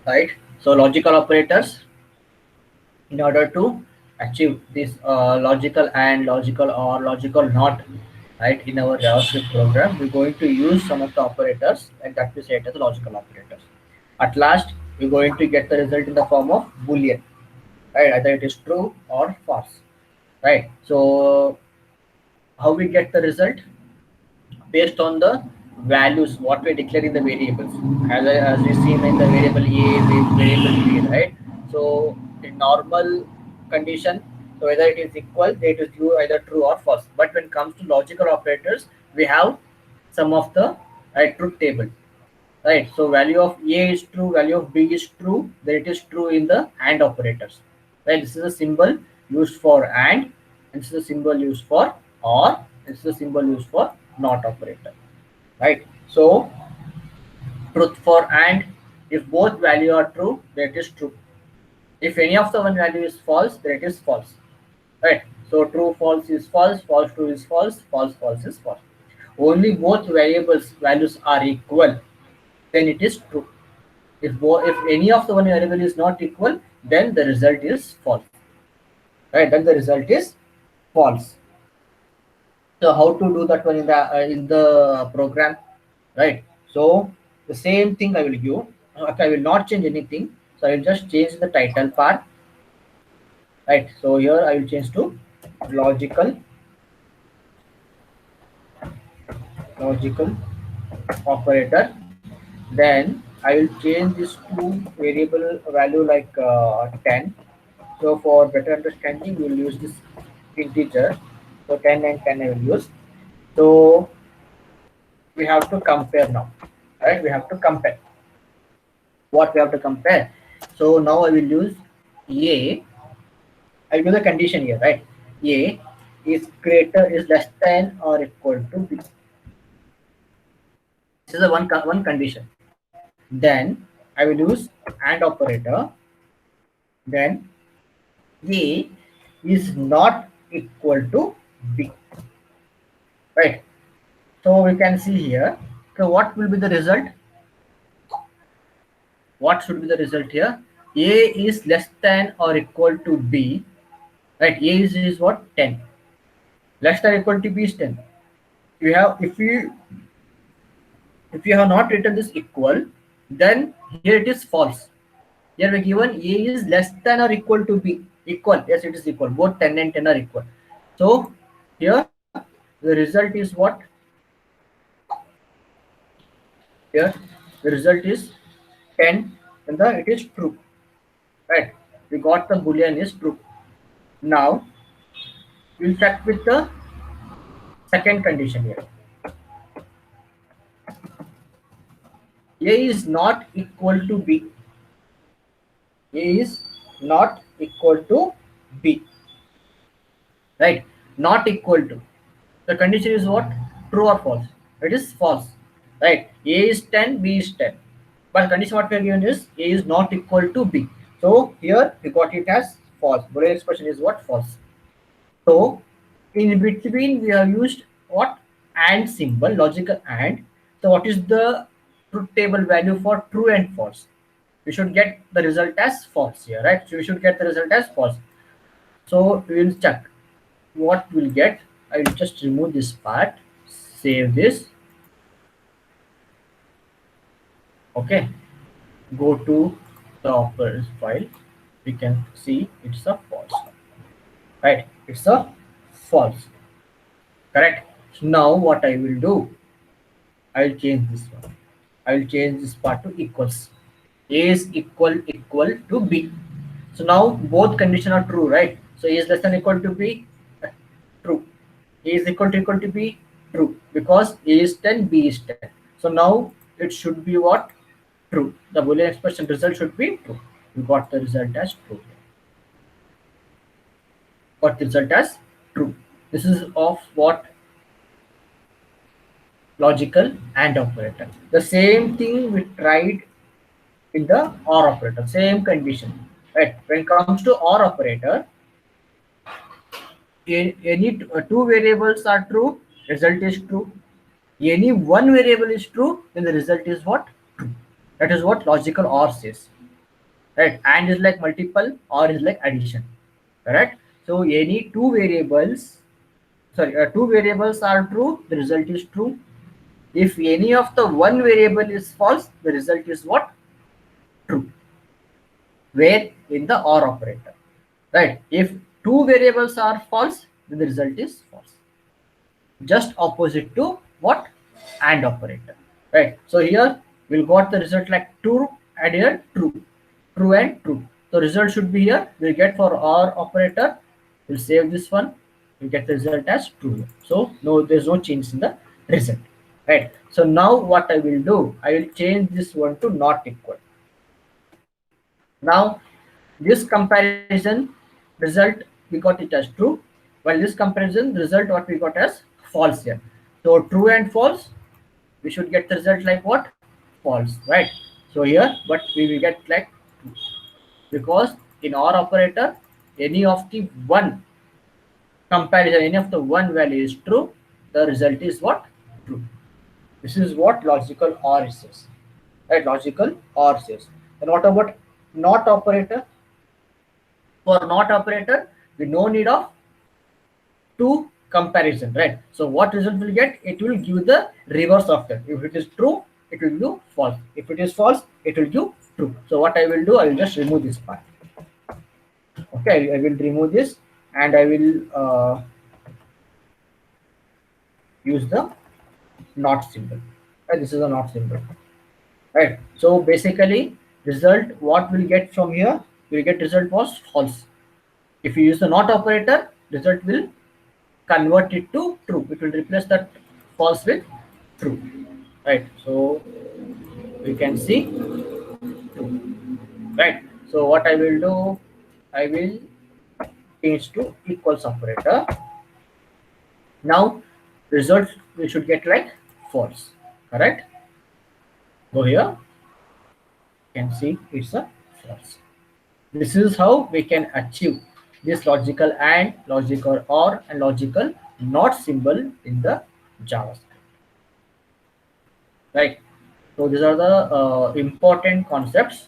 right? So logical operators, in order to achieve this logical and logical or logical not, right, in our JavaScript program, we're going to use some of the operators and that we set as logical operators. At last, we're going to get the result in the form of boolean, right? Either it is true or false, right? So how we get the result? Based on the values what we declare in the variables, as we see in the variable a, variable b, right? So in normal condition, so whether it is equal, it is true, either true or false. But when it comes to logical operators, we have some of the truth table, right? So value of a is true, value of b is true, then it is true in the and operators, right? This is a symbol used for and this is a symbol used for or, this is a symbol used for not operator, right? So truth for and, if both value are true, then it is true. If any of the one value is false, then it is false, right? So true false is false, false true is false, false false is false. Only both variables values are equal, then it is true. If any of the one variable is not equal, then the result is false, right? Then the result is false. So how to do that one in the program, right? So the same thing I will give. Okay, I will not change anything. So I will just change the title part, right? So here I will change to logical logical operator. Then I will change this to variable value like 10. So for better understanding, we will use this integer. So 10 and 10 I will use. So we have to compare now, right? We have to compare. What we have to compare? So now I will use a. I will use a condition here, right? A is less than or equal to b. This is a one condition. Then I will use and operator. Then a is not equal to b, right? So we can see here. So what will be the result? What should be the result here? A is less than or equal to b, right? A is what? 10. Less than or equal to b is 10. You have if you have not written this equal, then here it is false. Here we given a is less than or equal to b. Equal, yes, it is equal. Both 10 and 10 are equal. So here the result is what? Here the result is 10 and it is true, right? We got the boolean is true. Now we'll check with the second condition here. A is not equal to b. A is not equal to b, right? Not equal to. The condition is what? True or false? It is false, right? A is 10, b is 10. But condition what we are given is a is not equal to b. So here we got it as false. Boolean expression is what? False. So in between we have used what? And symbol, logical and. So what is the truth table value for true and false? We should get the result as false here, right? So we should get the result as false. So we will check what we'll get. I will just remove this part, save this. Okay, go to the operators file. We can see it's a false, right? It's a false, correct? So now what I will do, I will change this one. I will change this part to equals. A is equal to b. So now both condition are true, right? So a is less than equal to b, true. A is equal to b, true, because a is 10, b is 10. So now it should be what? True. The Boolean expression result should be true. We got the result as true. Got the result as true. This is of what? Logical and operator. The same thing we tried in the OR operator. Same condition, right? When it comes to OR operator, any two variables are true, result is true. Any one variable is true, then the result is what? True. That is what logical OR says. right? And is like multiple, or is like addition, correct? So any two variables, sorry, two variables are true, the result is true. If any of the one variable is false, the result is what? True. Where? In the or operator, right? If two variables are false, then the result is false. Just opposite to what? And operator, right? So here we'll got the result like true, and here true, true and true. So result should be here. We'll get for or operator. We'll save this one. We get the result as true. So no, there's no change in the result, right? So now what I will do, I will change this one to not equal. Now this comparison result, we got it as true, while this comparison result what we got as false here. So true and false, we should get the result like what? False, right? So here, but we will get like true, because in OR operator, any of the one comparison, any of the one value is true, the result is what? True. This is what logical OR says, right? Logical OR says. And what about not operator? For not operator, we no need of two comparison, right? So what result will get? It will give the reverse of that. If it is true, it will give false. If it is false, it will give true. So what I will do, I will just remove this part. Okay, I will remove this, and I will use the not symbol. Right, this is a not symbol, right? So basically, result what we'll get from here, we'll get result was false. If you use the not operator, result will convert it to true. It will replace that false with true, right? So we can see true, right? So what I will do, I will change to equals operator. Now result we should get like false, correct? Go here, you can see it's a false. This is how we can achieve this logical and, logical or, and logical not symbol in the JavaScript, right? So these are the important concepts